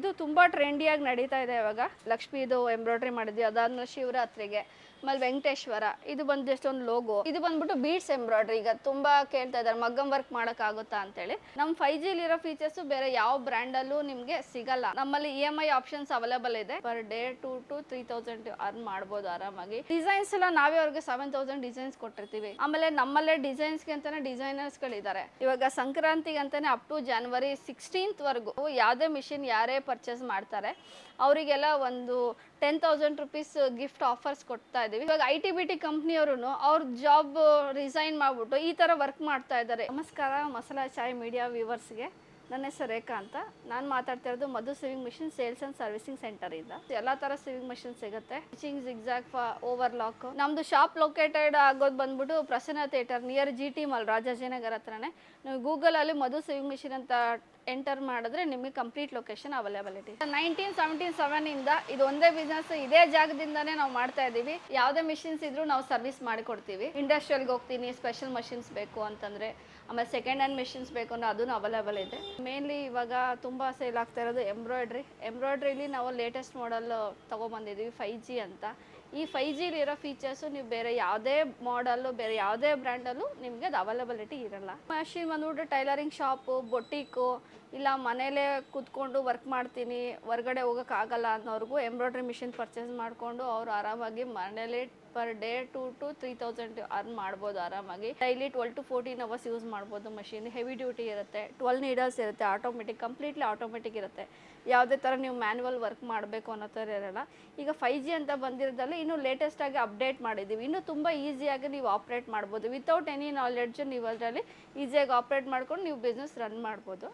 ಇದು ತುಂಬಾ ಟ್ರೆಂಡಿಯಾಗಿ ನಡೀತಾ ಇದೆ ಇವಾಗ. ಲಕ್ಷ್ಮೀದು ಎಂಬ್ರಾಯ್ಡ್ರಿ ಮಾಡಿದ್ವಿ, ಅದಾದ್ಮೇಲೆ ಶಿವರಾತ್ರಿಗೆ, ಆಮೇಲೆ ವೆಂಕಟೇಶ್ವರ, ಇದು ಬಂದು ಜಸ್ಟ್ ಒಂದು ಲೋಗೋ. ಇದು ಬಂದ್ಬಿಟ್ಟು ಬೀಡ್ಸ್ ಎಂಬ್ರಾಯ್ಡ್ರಿ. ಈಗ ತುಂಬಾ ಕೇಳ್ತಾ ಇದ್ದಾರೆ ಮಗ್ಗಂ ವರ್ಕ್ ಮಾಡಕ್ ಆಗುತ್ತಾ ಅಂತೇಳಿ. ನಮ್ಮ 5G ಇರೋ ಫೀಚರ್ಸ್ ಬೇರೆ ಯಾವ ಬ್ರ್ಯಾಂಡ್ ಅಲ್ಲೂ ನಿಮ್ಗೆ ಸಿಗಲ್ಲ. ನಮ್ಮಲ್ಲಿ EMI ಆಪ್ಷನ್ಸ್ ಅವೈಲೇಬಲ್ ಇದೆ. ಪರ್ ಡೇ 2 to 3,000 ಅರ್ನ್ ಮಾಡ್ಬೋದು ಆರಾಮಾಗಿ. ಡಿಸೈನ್ಸ್ ಎಲ್ಲ ನಾವೇ ಅವ್ರಿಗೆ 7,000 ಡಿಸೈನ್ಸ್ ಕೊಟ್ಟಿರ್ತೀವಿ. ಆಮೇಲೆ ನಮ್ಮಲ್ಲೇ ಡಿಸೈನ್ಸ್ಗೆ ಅಂತಾನೆ ಡಿಸೈನರ್ಸ್ ಗಳಿದ್ದಾರೆ. ಇವಾಗ ಸಂಕ್ರಾಂತಿಗೆ ಅಂತಾನೆ ಅಪ್ ಟು January 16th ವರೆಗೂ ಯಾವುದೇ ಮಿಷಿನ್ ಯಾರೇ ಪರ್ಚೇಸ್ ಮಾಡ್ತಾರೆ ಅವರಿಗೆಲ್ಲ ಒಂದು 10,000 rupees ಗಿಫ್ಟ್ ಆಫರ್ಸ್ ಕೊಡ್ತಾ ಇದೀವಿ. ಇವಾಗ IT-BT ಕಂಪ್ನಿಯವರು ಅವ್ರ ಜಾಬ್ ರಿಸೈನ್ ಮಾಡ್ಬಿಟ್ಟು ಈ ತರ ವರ್ಕ್ ಮಾಡ್ತಾ ಇದ್ದಾರೆ. ನಮಸ್ಕಾರ ಮಸಾಲಾ ಚಾಯ್ ಮೀಡಿಯಾ ವ್ಯೂವರ್ಸ್ಗೆ. ನನ್ನ ಹೆಸರು ರೇಖಾ ಅಂತ. ನಾನು ಮಾತಾಡ್ತಾ ಇರೋದು Madhu sewing machine sales and servicing centre ಇಂದ. ಎಲ್ಲಾ ತರ ಸಿವಿಂಗ್ ಮಿಷಿನ್ ಸಿಗುತ್ತೆ. Stitching, zigzag, overlock. ನಮ್ದು ಶಾಪ್ ಲೊಕೇಟೆಡ್ ಆಗೋದು ಬಂದ್ಬಿಟ್ಟು Prasanna theatre near GT mall, Rajajinagar ಹತ್ರನೇ. ನೀವು ಗೂಗಲ್ ಅಲ್ಲಿ ಮಧು ಸಿವಿಂಗ್ ಮಿಷಿನ್ ಅಂತ ಎಂಟರ್ ಮಾಡಿದ್ರೆ ನಿಮಗೆ ಕಂಪ್ಲೀಟ್ ಲೊಕೇಶನ್ ಅವೈಲೇಬಿಲಿಟಿ. 1977 ಇಂದ ಇದು ಒಂದೇ ಬಿಸ್ನೆಸ್, ಇದೇ ಜಾಗದಿಂದಾನೇ ನಾವು ಮಾಡ್ತಾ ಇದೀವಿ. ಯಾವುದೇ ಮಿಷಿನ್ಸ್ ಇದ್ರೂ ನಾವು ಸರ್ವಿಸ್ ಮಾಡಿ ಕೊಡ್ತೀವಿ. ಇಂಡಸ್ಟ್ರಿಯಲ್ಗೆ ಹೋಗ್ತೀನಿ, ಸ್ಪೆಷಲ್ ಮಷಿನ್ಸ್ ಬೇಕು ಅಂತಂದ್ರೆ, ಆಮೇಲೆ ಸೆಕೆಂಡ್ ಹ್ಯಾಂಡ್ ಮಿಷಿನ್ಸ್ ಬೇಕು ಅಂದ್ರೆ ಅದನ್ನು ಅವೈಲೇಬಲ್ ಇದೆ. ಮೇನ್ಲಿ ಇವಾಗ ತುಂಬಾ ಸೇಲ್ ಆಗ್ತಾ ಇರೋದು ಎಂಬ್ರಾಯ್ಡ್ರಿಲಿ ನಾವು ಲೇಟೆಸ್ಟ್ ಮಾಡೆಲ್ ತಗೊಬಂದಿದ್ದೀವಿ 5G ಅಂತ. ಈ 5G ಇರೋ ಫೀಚರ್ಸ್ ನೀವು ಬೇರೆ ಯಾವುದೇ ಮಾಡಲ್ಲು, ಬೇರೆ ಯಾವುದೇ ಬ್ರ್ಯಾಂಡಲ್ಲೂ ನಿಮಗೆ ಅದು ಅವೈಲಬಿಲಿಟಿ ಇರಲ್ಲ. ಮಷಿನ್ ಬಂದ್ಬಿಟ್ಟು ಟೈಲರಿಂಗ್ ಶಾಪು, ಬೊಟ್ಟಿಕ್ಕು, ಇಲ್ಲ ಮನೇಲೇ ಕೂತ್ಕೊಂಡು ವರ್ಕ್ ಮಾಡ್ತೀನಿ, ಹೊರ್ಗಡೆ ಹೋಗೋಕ್ಕಾಗಲ್ಲ ಅನ್ನೋರ್ಗೂ ಎಂಬ್ರಾಯ್ಡ್ರಿ ಮಿಷಿನ್ ಪರ್ಚೇಸ್ ಮಾಡಿಕೊಂಡು ಅವ್ರು ಆರಾಮಾಗಿ ಮನೇಲಿ ಪರ್ ಡೇ 2 to 3,000 ಅರ್ನ್ ಮಾಡ್ಬೋದು ಆರಾಮಾಗಿ. ಡೈಲಿ 12 to 14 ಅವರ್ಸ್ ಯೂಸ್ ಮಾಡ್ಬೋದು ಮಷಿನ್. ಹೆವಿ ಡ್ಯೂಟಿ ಇರುತ್ತೆ, 12 ನೀಡಲ್ಸ್ ಇರುತ್ತೆ, ಆಟೋಮೆಟಿಕ್, ಕಂಪ್ಲೀಟ್ಲಿ ಆಟೋಮೆಟಿಕ್ ಇರುತ್ತೆ. ಯಾವುದೇ ಥರ ನೀವು ಮ್ಯಾನ್ಯುವಲ್ ವರ್ಕ್ ಮಾಡಬೇಕು ಅನ್ನೋ ಥರ ಇರೋಲ್ಲ. ಈಗ 5G ಅಂತ ಬಂದಿರೋದ್ರಲ್ಲಿ ಇನ್ನೂ ಲೇಟೆಸ್ಟಾಗಿ ಅಪ್ಡೇಟ್ ಮಾಡಿದ್ದೀವಿ. ಇನ್ನೂ ತುಂಬ ಈಸಿಯಾಗಿ ನೀವು ಆಪ್ರೇಟ್ ಮಾಡ್ಬೋದು. ವಿತೌಟ್ ಎನಿ ನಾಲೆಡ್ಜ್ ನೀವು ಅದರಲ್ಲಿ ಈಸಿಯಾಗಿ ಆಪ್ರೇಟ್ ಮಾಡ್ಕೊಂಡು ನೀವು ಬಿಸ್ನೆಸ್ ರನ್ ಮಾಡ್ಬೋದು.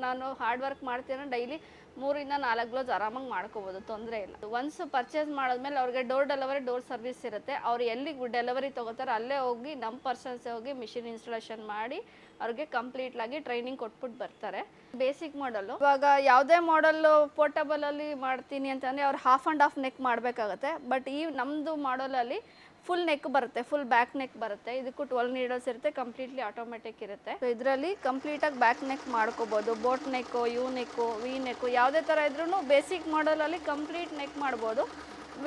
ನಾನು ಹಾರ್ಡ್ ವರ್ಕ್ ಮಾಡ್ತೀನಿ, ಡೈಲಿ 3 ಇಂದ 4 ಗ್ಲೋಸ್ ಆರಾಮಾಗಿ ಮಾಡ್ಕೋಬೋದು, ತೊಂದರೆ ಇಲ್ಲ. ಒನ್ಸ್ ಪರ್ಚೇಸ್ ಮಾಡಿದ್ಮೇಲೆ ಅವ್ರಿಗೆ ಡೋರ್ ಡೆಲಿವರಿ, ಡೋರ್ ಸರ್ವಿಸ್ ಇರುತ್ತೆ. ಅವ್ರು ಎಲ್ಲಿಗೆ ಡೆಲಿವರಿ ತೊಗೋತಾರೆ ಅಲ್ಲೇ ಹೋಗಿ ನಮ್ಮ ಪರ್ಸನ್ಸೇ ಹೋಗಿ ಮಿಷಿನ್ ಇನ್ಸ್ಟಾಲೇಷನ್ ಮಾಡಿ ಅವ್ರಿಗೆ ಕಂಪ್ಲೀಟ್ಲಾಗಿ ಟ್ರೈನಿಂಗ್ ಕೊಟ್ಬಿಟ್ಟು ಬರ್ತಾರೆ. ಬೇಸಿಕ್ ಮಾಡಲ್ಲು. ಇವಾಗ ಯಾವುದೇ ಮಾಡಲ್ಲು ಪೋರ್ಟಬಲಲ್ಲಿ ಮಾಡ್ತೀನಿ ಅಂತಂದರೆ ಅವ್ರು ಹಾಫ್ ಆ್ಯಂಡ್ ಹಾಫ್ ನೆಕ್ ಮಾಡಬೇಕಾಗತ್ತೆ. ಬಟ್ ಈ ನಮ್ಮದು ಮಾಡಲಲ್ಲಿ ಫುಲ್ ನೆಕ್ ಬರುತ್ತೆ, ಫುಲ್ ಬ್ಯಾಕ್ ನೆಕ್ ಬರುತ್ತೆ. ಇದಕ್ಕೂ 12 ನೀಡಲ್ಸ್ ಇರುತ್ತೆ, ಕಂಪ್ಲೀಟ್ಲಿ ಆಟೋಮೆಟಿಕ್ ಇರುತ್ತೆ. ಸೊ ಇದರಲ್ಲಿ ಕಂಪ್ಲೀಟಾಗಿ ಬ್ಯಾಕ್ ನೆಕ್ ಮಾಡ್ಕೋಬೋದು. Boat neck, U neck, V neck, ಯಾವುದೇ ಥರ ಇದ್ರೂ ಬೇಸಿಕ್ ಮಾಡಲಲ್ಲಿ ಕಂಪ್ಲೀಟ್ ನೆಕ್ ಮಾಡ್ಬೋದು.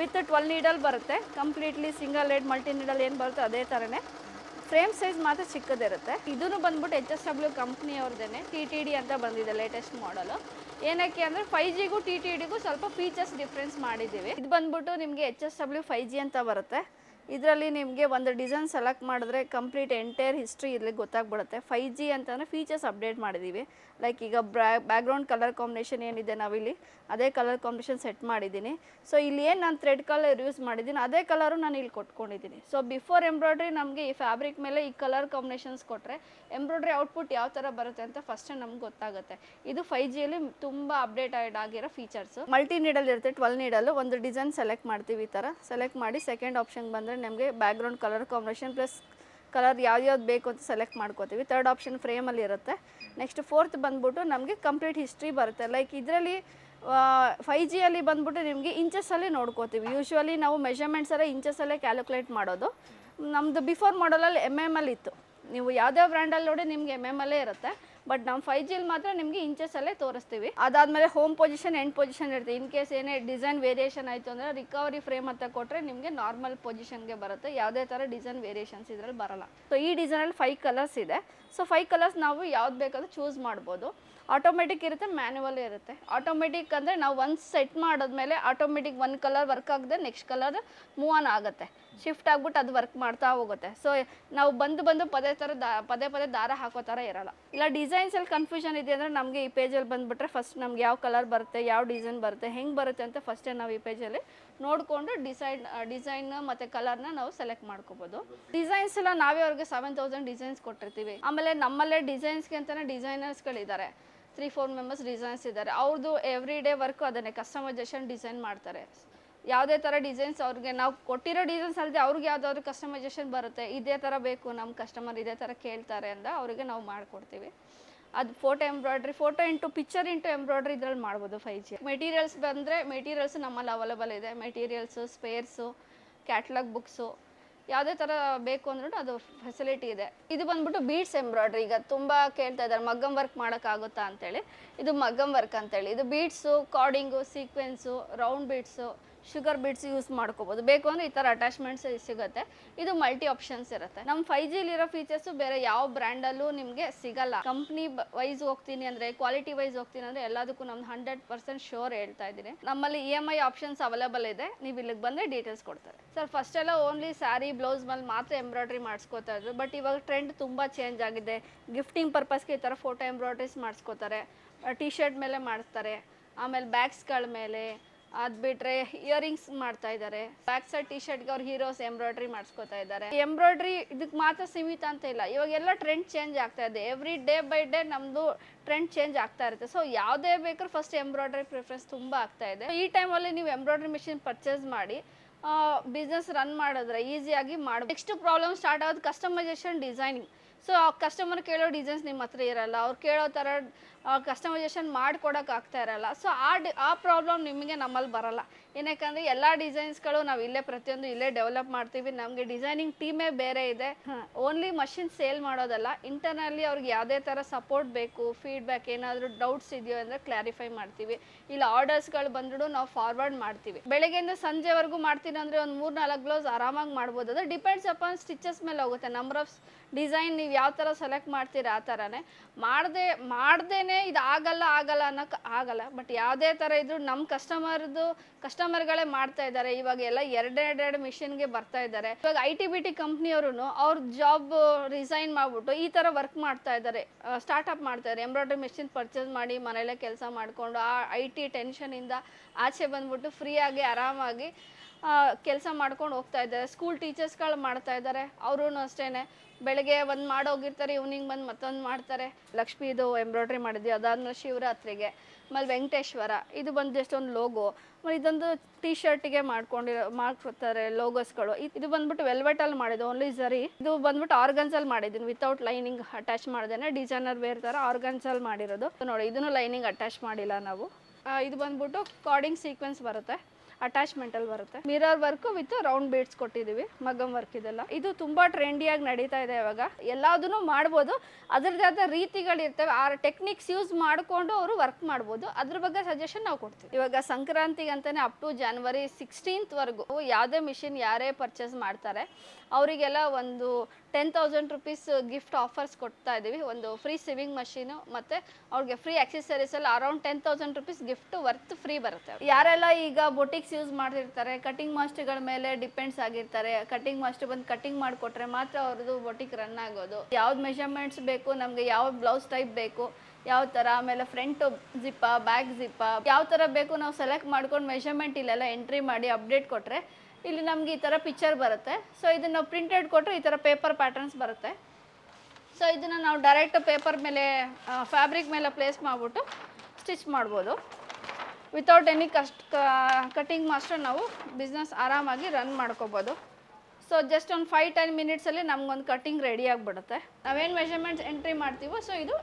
ವಿತ್ 12 ನೀಡಲ್ ಬರುತ್ತೆ. ಕಂಪ್ಲೀಟ್ಲಿ ಸಿಂಗಲ್ ಲೆಡ್, ಮಲ್ಟಿ ನೀಡಲ್ ಏನು ಬರುತ್ತೆ ಅದೇ ಥರನೇ. ಫ್ರೇಮ್ ಸೈಜ್ ಮಾತ್ರ ಚಿಕ್ಕದಿರುತ್ತೆ. ಇದನ್ನು ಬಂದ್ಬಿಟ್ಟು HSW ಕಂಪ್ನಿಯವ್ರದ್ದೇನೆ TTD ಅಂತ ಬಂದಿದೆ ಲೇಟೆಸ್ಟ್ ಮಾಡಲು. ಏನಕ್ಕೆ ಅಂದರೆ 5Gಗೂ TTDಗೂ ಸ್ವಲ್ಪ ಫೀಚರ್ಸ್ ಡಿಫ್ರೆನ್ಸ್ ಮಾಡಿದ್ದೀವಿ. ಇದು ಬಂದ್ಬಿಟ್ಟು ನಿಮಗೆ HSW 5G ಅಂತ ಬರುತ್ತೆ. ಇದರಲ್ಲಿ ನಿಮಗೆ ಒಂದು ಡಿಸೈನ್ ಸೆಲೆಕ್ಟ್ ಮಾಡಿದ್ರೆ ಕಂಪ್ಲೀಟ್ ಎಂಟೈರ್ ಹಿಸ್ಟ್ರಿ ಇಲ್ಲಿ ಗೊತ್ತಾಗ್ಬಿಡುತ್ತೆ. 5G ಅಂತಂದರೆ ಫೀಚರ್ಸ್ ಅಪ್ಡೇಟ್ ಮಾಡಿದ್ದೀವಿ. ಲೈಕ್ ಈಗ ಬ್ಯಾಕ್ಗ್ರೌಂಡ್ ಕಲರ್ ಕಾಂಬಿನೇಷನ್ ಏನಿದೆ ನಾವಿಲ್ಲಿ ಅದೇ ಕಲರ್ ಕಾಂಬಿನೇಷನ್ ಸೆಟ್ ಮಾಡಿದ್ದೀನಿ. ಸೊ ಇಲ್ಲಿ ಏನು ನಾನು ಥ್ರೆಡ್ ಕಲರ್ ಯೂಸ್ ಮಾಡಿದ್ದೀನಿ ಅದೇ ಕಲರು ನಾನು ಇಲ್ಲಿ ಕೊಟ್ಕೊಂಡಿದ್ದೀನಿ. ಸೊ ಬಿಫೋರ್ ಎಂಬ್ರಾಯ್ಡ್ರಿ ನಮಗೆ ಈ ಫ್ಯಾಬ್ರಿಕ್ ಮೇಲೆ ಈ ಕಲರ್ ಕಾಂಬಿನೇಷನ್ಸ್ ಕೊಟ್ಟರೆ ಎಂಬ್ರಾಯ್ಡ್ರಿ ಔಟ್ಪುಟ್ ಯಾವ ಥರ ಬರುತ್ತೆ ಅಂತ ಫಸ್ಟ್ ನಮ್ಗೆ ಗೊತ್ತಾಗುತ್ತೆ. ಇದು 5Gಯಲ್ಲಿ ತುಂಬ ಅಪ್ಡೇಟೆಡ್ ಆಗಿರೋ ಫೀಚರ್ಸು. ಮಲ್ಟಿ ನೀಡಲ್ ಇರುತ್ತೆ, 12 ನೀಡಲ್ಲು. ಒಂದು ಡಿಸೈನ್ ಸೆಲೆಕ್ಟ್ ಮಾಡ್ತೀವಿ. ಈ ಥರ ಸೆಲೆಕ್ಟ್ ಮಾಡಿ ಸೆಕೆಂಡ್ ಆಪ್ಷನ್ ಬಂದರೆ ನಮಗೆ background colour combination plus colour ಯಾವ್ದು ಬೇಕು ಅಂತ ಸೆಲೆಕ್ಟ್ ಮಾಡ್ಕೋತೀವಿ. ಥರ್ಡ್ ಆಪ್ಷನ್ ಫ್ರೇಮಲ್ಲಿ ಇರುತ್ತೆ. ನೆಕ್ಸ್ಟ್ ಫೋರ್ತ್ ಬಂದ್ಬಿಟ್ಟು ನಮಗೆ ಕಂಪ್ಲೀಟ್ ಹಿಸ್ಟ್ರಿ ಬರುತ್ತೆ. ಲೈಕ್ ಇದರಲ್ಲಿ 5Gಯಲ್ಲಿ ಬಂದ್ಬಿಟ್ಟು ನಿಮಗೆ ಇಂಚಸ್ಸಲ್ಲಿ ನೋಡ್ಕೋತೀವಿ. ಯೂಶ್ವಲಿ ನಾವು ಮೆಷರ್ಮೆಂಟ್ಸಲ್ಲೇ ಇಂಚಸ್ಸಲ್ಲೇ ಕ್ಯಾಲ್ಕುಲೇಟ್ ಮಾಡೋದು. ನಮ್ಮದು ಬಿಫೋರ್ ಮಾಡಲಲ್ಲಿ MM ಅಲ್ಲಿ ಇತ್ತು. ನೀವು ಯಾವುದೇ ಬ್ರ್ಯಾಂಡಲ್ಲಿ ನೋಡಿ ನಿಮಗೆ MM ಅಲ್ಲೇ ಇರುತ್ತೆ. ಬಟ್ ನಮ್ಮ 5Gಯಲ್ಲಿ ಮಾತ್ರ ನಿಮಗೆ ಇಂಚಸ್ಸಲ್ಲೇ ತೋರಿಸ್ತೀವಿ. ಅದಾದಮೇಲೆ ಹೋಮ್ ಪೊಸಿಷನ್, ಎಂಡ್ ಪೊಸಿಷನ್ ಇರುತ್ತೆ. ಇನ್ ಕೇಸ್ ಏನೇ ಡಿಸೈನ್ ವೇರಿಯೇಷನ್ ಆಯಿತು ಅಂದರೆ ರಿಕವರಿ ಫ್ರೇಮ್ ಅಂತ ಕೊಟ್ಟರೆ ನಿಮಗೆ ನಾರ್ಮಲ್ ಪೊಸಿಷನ್ಗೆ ಬರುತ್ತೆ. ಯಾವುದೇ ಥರ ಡಿಸೈನ್ ವೇರಿಯೇಷನ್ಸ್ ಇದರಲ್ಲಿ ಬರಲ್ಲ. ಸೊ ಈ ಡಿಸೈನಲ್ಲಿ 5 ಕಲರ್ಸ್ ಇದೆ. ಸೊ 5 ಕಲರ್ಸ್ ನಾವು ಯಾವ್ದು ಬೇಕಾದ್ರೂ ಚೂಸ್ ಮಾಡ್ಬೋದು. ಆಟೋಮೆಟಿಕ್ ಇರುತ್ತೆ, ಮ್ಯಾನ್ಯುವಲ್ ಇರುತ್ತೆ. ಆಟೋಮೆಟಿಕ್ ಅಂದರೆ ನಾವು ಒಂದು ಸೆಟ್ ಮಾಡಿದ್ಮೇಲೆ ಆಟೋಮೆಟಿಕ್ ಒಂದು ಕಲರ್ ವರ್ಕ್ ಆಗದೆ ನೆಕ್ಸ್ಟ್ ಕಲರ್ ಮೂವ್ ಆನ್ ಆಗುತ್ತೆ, ಶಿಫ್ಟ್ ಆಗಿಬಿಟ್ಟು ಅದು ವರ್ಕ್ ಮಾಡ್ತಾ ಹೋಗುತ್ತೆ. ಸೊ ನಾವು ಬಂದು ಪದೇ ದಾರ ಹಾಕೋ ಥರ ಇರಲ್ಲ. ಇಲ್ಲ ಡಿಸೈನ್ಸಲ್ಲಿ ಕನ್ಫ್ಯೂಷನ್ ಇದೆ ಅಂದರೆ ನಮಗೆ ಈ ಪೇಜಲ್ಲಿ ಬಂದುಬಿಟ್ರೆ ಫಸ್ಟ್ ನಮ್ಗೆ ಯಾವ ಕಲರ್ ಬರುತ್ತೆ, ಯಾವ ಡಿಸೈನ್ ಬರುತ್ತೆ, ಹೆಂಗೆ ಬರುತ್ತೆ ಅಂತ ಫಸ್ಟೇ ನಾವು ಈ ಪೇಜಲ್ಲಿ ನೋಡಿಕೊಂಡು ಡಿಸೈನ್ ಮತ್ತು ಕಲರ್ನ ನಾವು ಸೆಲೆಕ್ಟ್ ಮಾಡ್ಕೋಬೋದು. ಡಿಸೈನ್ಸ್ ಎಲ್ಲ ನಾವೇ ಅವ್ರಿಗೆ 7,000 ಡಿಸೈನ್ಸ್ ಕೊಟ್ಟಿರ್ತೀವಿ. ಆಮೇಲೆ ನಮ್ಮಲ್ಲೇ ಡಿಸೈನ್ಸ್ಗೆ ಅಂತಲೇ ಡಿಸೈನರ್ಸ್ಗಳಿದ್ದಾರೆ. 3-4 ಮೆಂಬರ್ಸ್ ಡಿಸೈನ್ಸ್ ಇದ್ದಾರೆ. ಅವ್ರದ್ದು ಎವ್ರಿ ಡೇ ವರ್ಕು ಅದನ್ನೇ ಕಸ್ಟಮೈಸೇಷನ್ ಡಿಸೈನ್ ಮಾಡ್ತಾರೆ. ಯಾವುದೇ ಥರ ಡಿಸೈನ್ಸ್ ಅವ್ರಿಗೆ ನಾವು ಕೊಟ್ಟಿರೋ ಡಿಸೈನ್ಸ್ ಅಲ್ಲದೆ ಅವ್ರಿಗೆ ಯಾವುದಾದ್ರು ಕಸ್ಟಮೈಸೇಷನ್ ಬರುತ್ತೆ, ಇದೇ ಥರ ಬೇಕು ನಮ್ಮ ಕಸ್ಟಮರ್ ಇದೇ ಥರ ಕೇಳ್ತಾರೆ ಅಂತ ಅವರಿಗೆ ನಾವು ಮಾಡಿಕೊಡ್ತೀವಿ. ಅದು photo into picture into embroidery ಇದ್ರಲ್ಲಿ ಮಾಡ್ಬೋದು 5G. ಮೆಟೀರಿಯಲ್ಸ್ ಬಂದರೆ ಮೆಟೀರಿಯಲ್ಸ್ ನಮ್ಮಲ್ಲಿ ಅವೈಲೇಬಲ್ ಇದೆ. ಮೆಟೀರಿಯಲ್ಸು, ಸ್ಪೇರ್ಸು, ಕ್ಯಾಟ್ಲಾಗ್ ಬುಕ್ಸು, ಯಾವುದೇ ಥರ ಬೇಕು ಅಂದ್ರೂ ಅದು ಫೆಸಿಲಿಟಿ ಇದೆ. ಇದು ಬಂದ್ಬಿಟ್ಟು ಬೀಡ್ಸ್ ಎಂಬ್ರಾಯ್ಡ್ರಿ, ಈಗ ತುಂಬ ಕೇಳ್ತಾ ಇದ್ದಾರೆ ಮಗ್ಗಮ್ ವರ್ಕ್ ಮಾಡೋಕ್ಕಾಗುತ್ತಾ ಅಂತೇಳಿ. ಇದು ಮಗ್ಗಮ್ ವರ್ಕ್ ಅಂತೇಳಿ, ಇದು beads, cording, sequins, round beads, sugar beads use ಮಾಡ್ಕೋಬೋದು. ಬೇಕು ಅಂದರೆ ಈ ಥರ ಅಟ್ಯಾಚ್ಮೆಂಟ್ಸ್ ಸಿಗುತ್ತೆ. ಇದು ಮಲ್ಟಿ ಆಪ್ಷನ್ಸ್ ಇರುತ್ತೆ. ನಮ್ಮ 5Gಲಿರೋ ಫೀಚರ್ಸು ಬೇರೆ ಯಾವ ಬ್ರ್ಯಾಂಡಲ್ಲೂ ನಿಮಗೆ ಸಿಗಲ್ಲ. ಕಂಪ್ನಿ ವೈಸ್ ಹೋಗ್ತೀನಿ ಅಂದರೆ, ಕ್ವಾಲಿಟಿ ವೈಸ್ ಹೋಗ್ತೀನಿ ಅಂದರೆ ಎಲ್ಲದಕ್ಕೂ ನಮ್ದು 100% ಶೋರ್ ಹೇಳ್ತಾ ಇದ್ದೀನಿ. ನಮ್ಮಲ್ಲಿ EMI ಆಪ್ಷನ್ಸ್ ಅವೈಲೇಬಲ್ ಇದೆ. ನೀವು ಇಲ್ಲಿಗೆ ಬಂದರೆ ಡೀಟೇಲ್ಸ್ ಕೊಡ್ತಾರೆ. ಸರ್ ಫಸ್ಟೆಲ್ಲ ಓನ್ಲಿ ಸ್ಯಾರಿ ಬ್ಲೌಸ್ ಮೇಲೆ ಮಾತ್ರ ಎಂಬ್ರಾಯ್ಡ್ರಿ ಮಾಡಿಸ್ಕೋತಾ ಇದ್ರು. ಬಟ್ ಇವಾಗ ಟ್ರೆಂಡ್ ತುಂಬ ಚೇಂಜ್ ಆಗಿದೆ. ಗಿಫ್ಟಿಂಗ್ ಪರ್ಪಸ್ಗೆ ಈ ಥರ ಫೋಟೋ ಎಂಬ್ರಾಯ್ಡ್ರೀಸ್ ಮಾಡಿಸ್ಕೋತಾರೆ, ಟಿ ಶರ್ಟ್ ಮೇಲೆ ಮಾಡಿಸ್ತಾರೆ, ಆಮೇಲೆ ಬ್ಯಾಗ್ಸ್ಗಳ ಮೇಲೆ. ಅದು ಬಿಟ್ಟರೆ ಇಯರಿಂಗ್ಸ್ ಮಾಡ್ತಾ ಇದ್ದಾರೆ. ಬ್ಯಾಕ್ ಸೈಡ್ ಟಿ ಶರ್ಟ್ಗೆ ಅವ್ರು ಹೀರೋಸ್ ಎಂಬ್ರಾಯ್ಡ್ರಿ ಮಾಡಿಸ್ಕೋತಾ ಇದ್ದಾರೆ. ಎಂಬ್ರಾಯ್ಡ್ರಿ ಇದಕ್ಕೆ ಮಾತ್ರ ಸೀಮಿತ ಅಂತ ಇಲ್ಲ, ಇವಾಗೆಲ್ಲ ಟ್ರೆಂಡ್ ಚೇಂಜ್ ಆಗ್ತಾ ಇದೆ. ಎವ್ರಿ ಡೇ ಬೈ ಡೇ ನಮ್ಮದು ಟ್ರೆಂಡ್ ಚೇಂಜ್ ಆಗ್ತಾ ಇರುತ್ತೆ. ಸೊ ಯಾವುದೇ ಬೇಕಾದ್ರೂ ಫಸ್ಟ್ ಎಂಬ್ರಾಯ್ಡ್ರಿ ಪ್ರಿಫರೆನ್ಸ್ ತುಂಬ ಆಗ್ತಾ ಇದೆ. ಈ ಟೈಮಲ್ಲಿ ನೀವು ಎಂಬ್ರಾಯ್ಡ್ರಿ ಮಿಷಿನ್ ಪರ್ಚೇಸ್ ಮಾಡಿ ಬಿಸ್ನೆಸ್ ರನ್ ಮಾಡಿದ್ರೆ ಈಸಿಯಾಗಿ ಮಾಡ್ಬೋದು. ನೆಕ್ಸ್ಟ್ ಪ್ರಾಬ್ಲಮ್ ಸ್ಟಾರ್ಟ್ ಆಗೋದು ಕಸ್ಟಮೈಸೇಷನ್, ಡಿಸೈನಿಂಗ್. ಸೊ ಕಸ್ಟಮರ್ ಕೇಳೋ ಡಿಸೈನ್ಸ್ ನಿಮ್ಮ ಹತ್ರ ಇರಲ್ಲ, ಅವ್ರು ಕೇಳೋ ಥರ ಕಸ್ಟಮೈಸೇಷನ್ ಮಾಡಿಕೊಡೋಕೆ ಆಗ್ತಾ ಇರಲ್ಲ. ಸೊ ಆ ಪ್ರಾಬ್ಲಮ್ ನಿಮಗೆ ನಮ್ಮಲ್ಲಿ ಬರಲ್ಲ. ಏನಕ್ಕೆ ಎಲ್ಲ ಡಿಸೈನ್ಸ್ಗಳು ನಾವು ಇಲ್ಲೇ ಪ್ರತಿಯೊಂದು ಇಲ್ಲೇ ಡೆವಲಪ್ ಮಾಡ್ತೀವಿ. ನಮಗೆ ಡಿಸೈನಿಂಗ್ ಟೀಮೇ ಬೇರೆ ಇದೆ. ಓನ್ಲಿ ಮಷಿನ್ ಸೇಲ್ ಮಾಡೋದಲ್ಲ, ಇಂಟರ್ನಲ್ಲಿ ಅವ್ರಿಗೆ ಯಾವುದೇ ಥರ ಸಪೋರ್ಟ್ ಬೇಕು, ಫೀಡ್ಬ್ಯಾಕ್ ಏನಾದರೂ ಡೌಟ್ಸ್ ಇದೆಯೋ ಅಂದರೆ ಕ್ಲಾರಿಫೈ ಮಾಡ್ತೀವಿ. ಇಲ್ಲ ಆರ್ಡರ್ಸ್ಗಳು ಬಂದರೂ ನಾವು ಫಾರ್ವರ್ಡ್ ಮಾಡ್ತೀವಿ. ಬೆಳಗ್ಗೆಯಿಂದ ಸಂಜೆವರೆಗೂ ಮಾಡ್ತೀನಿ ಅಂದರೆ ಒಂದು 3-4 ಬ್ಲೌಸ್ ಆರಾಮಾಗಿ ಮಾಡ್ಬೋದು. ಅದು ಡಿಪೆಂಡ್ಸ್ ಅಪಾನ್ ಸ್ಟಿಚಸ್ ಮೇಲೆ ಹೋಗುತ್ತೆ. ನಂಬರ್ ಆಫ್ ಡಿಸೈನ್ ನೀವು ಯಾವ ಥರ ಸೆಲೆಕ್ಟ್ ಮಾಡ್ತೀರಾ ಆ ಥರನೇ. ಮಾಡ್ದೇನೆ ಇದು ಆಗಲ್ಲ ಅನ್ನೋಕ್ಕೆ ಆಗಲ್ಲ. ಬಟ್ ಯಾವುದೇ ಥರ ಇದ್ರೂ ನಮ್ಮ ಕಸ್ಟಮರ್ಗಳೇ ಮಾಡ್ತಾ ಇದ್ದಾರೆ. ಇವಾಗ ಎಲ್ಲ ಎರಡು ಮಿಷಿನ್ಗೆ ಬರ್ತಾ ಇದ್ದಾರೆ. ಇವಾಗ IT-BT ಕಂಪ್ನಿಯವರು ಅವ್ರ ಜಾಬ್ ರಿಸೈನ್ ಮಾಡಿಬಿಟ್ಟು ಈ ಥರ ವರ್ಕ್ ಮಾಡ್ತಾ ಇದ್ದಾರೆ, ಸ್ಟಾರ್ಟಪ್ ಮಾಡ್ತಾ ಇದ್ದಾರೆ. ಎಂಬ್ರಾಯ್ಡ್ರಿ ಮಿಷಿನ್ ಪರ್ಚೇಸ್ ಮಾಡಿ ಮನೆಯಲ್ಲೇ ಕೆಲಸ ಮಾಡಿಕೊಂಡು ಆ IT ಟೆನ್ಷನಿಂದ ಆಚೆ ಬಂದ್ಬಿಟ್ಟು ಫ್ರೀಯಾಗಿ ಆರಾಮಾಗಿ ಕೆಲಸ ಮಾಡ್ಕೊಂಡು ಹೋಗ್ತಾ ಇದ್ದಾರೆ. ಸ್ಕೂಲ್ ಟೀಚರ್ಸ್ಗಳು ಮಾಡ್ತಾ ಇದ್ದಾರೆ. ಅವರೂ ಅಷ್ಟೇ ಬೆಳಗ್ಗೆ ಒಂದು ಮಾಡೋಗಿರ್ತಾರೆ, ಈವ್ನಿಂಗ್ ಬಂದು ಮತ್ತೊಂದು ಮಾಡ್ತಾರೆ. ಲಕ್ಷ್ಮೀದು ಎಂಬ್ರಾಯ್ಡ್ರಿ ಮಾಡಿದ್ವಿ, ಅದಾದ್ಮೇಲೆ ಶಿವರಾತ್ರಿಗೆ. ಆಮೇಲೆ ವೆಂಕಟೇಶ್ವರ, ಇದು ಬಂದು ಜಸ್ಟ್ ಒಂದು ಲೋಗೋ. ಇದೊಂದು ಟಿ ಶರ್ಟಿಗೆ ಮಾಡ್ಕೊತಾರೆ ಲೋಗೋಸ್ಗಳು. ಇದು ಬಂದ್ಬಿಟ್ಟು ವೆಲ್ವೆಟಲ್ಲಿ ಮಾಡಿದ್ದು, ಓನ್ಲಿ ಝರಿ. ಇದು ಬಂದ್ಬಿಟ್ಟು ಆರ್ಗನ್ಸಲ್ಲಿ ಮಾಡಿದ್ದೀನಿ, ವಿತೌಟ್ ಲೈನಿಂಗ್ ಅಟ್ಯಾಚ್ ಮಾಡ್ದೇನೆ. ಡಿಸೈನರ್ ವೇರ್ ಥರ ಆರ್ಗನ್ಸಲ್ಲಿ ಮಾಡಿರೋದು ನೋಡಿ. ಇದನ್ನು ಲೈನಿಂಗ್ ಅಟ್ಯಾಚ್ ಮಾಡಿಲ್ಲ ನಾವು. ಇದು ಬಂದ್ಬಿಟ್ಟು ಕಾರ್ಡಿಂಗ್ ಸೀಕ್ವೆನ್ಸ್ ಬರುತ್ತೆ, ಅಟ್ಯಾಚ್ಮೆಂಟಲ್ಲಿ ಬರುತ್ತೆ. Mirror work with round beads ಕೊಟ್ಟಿದ್ದೀವಿ, ಮಗಮ್ ವರ್ಕ್. ಇದೆಲ್ಲ ಇದು ತುಂಬ ಟ್ರೆಂಡಿಯಾಗಿ ನಡೀತಾ ಇದೆ ಇವಾಗ. ಎಲ್ಲದನ್ನು ಮಾಡ್ಬೋದು, ಅದರದ್ದೇ ಆದ ರೀತಿಗಳಿರ್ತವೆ. ಆ ಟೆಕ್ನಿಕ್ಸ್ ಯೂಸ್ ಮಾಡಿಕೊಂಡು ಅವರು ವರ್ಕ್ ಮಾಡ್ಬೋದು. ಅದ್ರ ಬಗ್ಗೆ ಸಜೆಷನ್ ನಾವು ಕೊಡ್ತೀವಿ. ಇವಾಗ ಸಂಕ್ರಾಂತಿಗೆ ಅಂತಲೇ ಅಪ್ ಟು January 16th ಯಾವುದೇ ಮಿಷಿನ್ ಯಾರೇ ಪರ್ಚೇಸ್ ಮಾಡ್ತಾರೆ ಅವರಿಗೆಲ್ಲ ಒಂದು 10,000 rupees ಗಿಫ್ಟ್ ಆಫರ್ಸ್ ಕೊಡ್ತಾ ಇದ್ದೀವಿ. ಒಂದು ಫ್ರೀ ಸಿವಿಂಗ್ ಮಷೀನು ಮತ್ತು ಅವ್ರಿಗೆ ಫ್ರೀ ಆಕ್ಸೆಸರೀಸ್ ಎಲ್ಲ around 10,000 rupees gift worth free ಬರುತ್ತೆ. ಯಾರೆಲ್ಲ ಈಗ ಬೊಟಿಕ್ಸ್ ಯೂಸ್ ಮಾಡ್ತಿರ್ತಾರೆ, ಕಟಿಂಗ್ ಮಾಸ್ಟರ್ಗಳ ಮೇಲೆ ಡಿಪೆಂಡ್ಸ್ ಆಗಿರ್ತಾರೆ. ಕಟಿಂಗ್ ಮಾಸ್ಟರ್ ಬಂದು ಕಟಿಂಗ್ ಮಾಡಿಕೊಟ್ರೆ ಮಾತ್ರ ಅವ್ರದ್ದು ಬೊಟಿಕ್ ರನ್ ಆಗೋದು. ಯಾವ್ದು ಮೆಷರ್ಮೆಂಟ್ಸ್ ಬೇಕು, ನಮಗೆ ಯಾವ ಬ್ಲೌಸ್ ಟೈಪ್ ಬೇಕು, ಯಾವ ಥರ, ಆಮೇಲೆ ಫ್ರಂಟ್ ಜಿಪ್ಪ, ಬ್ಯಾಕ್ ಜಿಪ್ಪ, ಯಾವ ಥರ ಬೇಕು ನಾವು ಸೆಲೆಕ್ಟ್ ಮಾಡ್ಕೊಂಡು ಮೆಷರ್ಮೆಂಟ್ ಇಲ್ಲೆಲ್ಲ ಎಂಟ್ರಿ ಮಾಡಿ ಅಪ್ಡೇಟ್ ಕೊಟ್ಟರೆ ಇಲ್ಲಿ ನಮಗೆ ಈ ಥರ ಪಿಕ್ಚರ್ ಬರುತ್ತೆ. ಸೊ ಇದನ್ನು ನಾವು ಪ್ರಿಂಟೆಡ್ ಕೊಟ್ಟರೆ ಈ ಥರ ಪೇಪರ್ ಪ್ಯಾಟರ್ನ್ಸ್ ಬರುತ್ತೆ. ಸೊ ಇದನ್ನು ನಾವು ಡೈರೆಕ್ಟ್ ಪೇಪರ್ ಮೇಲೆ ಫ್ಯಾಬ್ರಿಕ್ ಮೇಲೆ ಪ್ಲೇಸ್ ಮಾಡಿಬಿಟ್ಟು ಸ್ಟಿಚ್ ಮಾಡ್ಬೋದು. ವಿತೌಟ್ ಎನಿ ಕಟಿಂಗ್ ಮಾಸ್ಟರ್ ನಾವು ಬಿಸ್ನೆಸ್ ಆರಾಮಾಗಿ ರನ್ ಮಾಡ್ಕೋಬೋದು. ಸೊ ಜಸ್ಟ್ ಒಂದು 5-10 ಮಿನಿಟ್ಸಲ್ಲಿ ನಮಗೊಂದು ಕಟಿಂಗ್ ರೆಡಿ ಆಗಿಬಿಡುತ್ತೆ. ನಾವೇನು ಮೆಷರ್ಮೆಂಟ್ಸ್ ಎಂಟ್ರಿ ಮಾಡ್ತೀವೋ ಸೊ ಇದು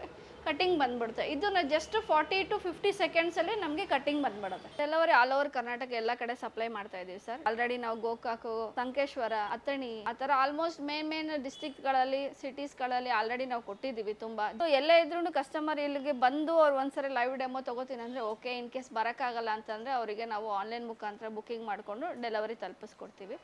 ಕಟಿಂಗ್ ಬಂದ್ಬಿಡುತ್ತೆ. ಇದನ್ನು ಜಸ್ಟ್ 40 to 50 ಸೆಕೆಂಡ್ಸಲ್ಲಿ ನಮಗೆ ಕಟಿಂಗ್ ಬಂದ್ಬಿಡುತ್ತೆ. ಡೆಲಿವರಿ ಆಲ್ ಓವರ್ ಕರ್ನಾಟಕ ಎಲ್ಲ ಕಡೆ ಸಪ್ಲೈ ಮಾಡ್ತಾ ಇದೀವಿ ಸರ್. ಆಲ್ರೆಡಿ ನಾವು ಗೋಕಾಕು, ಸಂಕೇಶ್ವರ, ಅಥಣಿ ಆ ಥರ ಆಲ್ಮೋಸ್ಟ್ ಮೇನ್ ಡಿಸ್ಟ್ರಿಕ್ಟ್ಗಳಲ್ಲಿ, ಸಿಟೀಸ್ಗಳಲ್ಲಿ ಆಲ್ರೆಡಿ ನಾವು ಕೊಟ್ಟಿದ್ದೀವಿ ತುಂಬ. ಸೊ ಎಲ್ಲೇ ಇದ್ರೂ ಕಸ್ಟಮರ್ ಇಲ್ಲಿಗೆ ಬಂದು ಅವ್ರು ಒಂದ್ಸರಿ ಲೈವ್ ಡೆಮೋ ತೊಗೋತೀನಿ ಅಂದರೆ ಓಕೆ. ಇನ್ ಕೇಸ್ ಬರೋಕ್ಕಾಗಲ್ಲ ಅಂತಂದರೆ ಅವರಿಗೆ ನಾವು ಆನ್ಲೈನ್ ಮುಖಾಂತರ ಬುಕ್ಕಿಂಗ್ ಮಾಡಿಕೊಂಡು ಡೆಲಿವರಿ ತಲುಪಿಸ್ಕೊಡ್ತೀವಿ.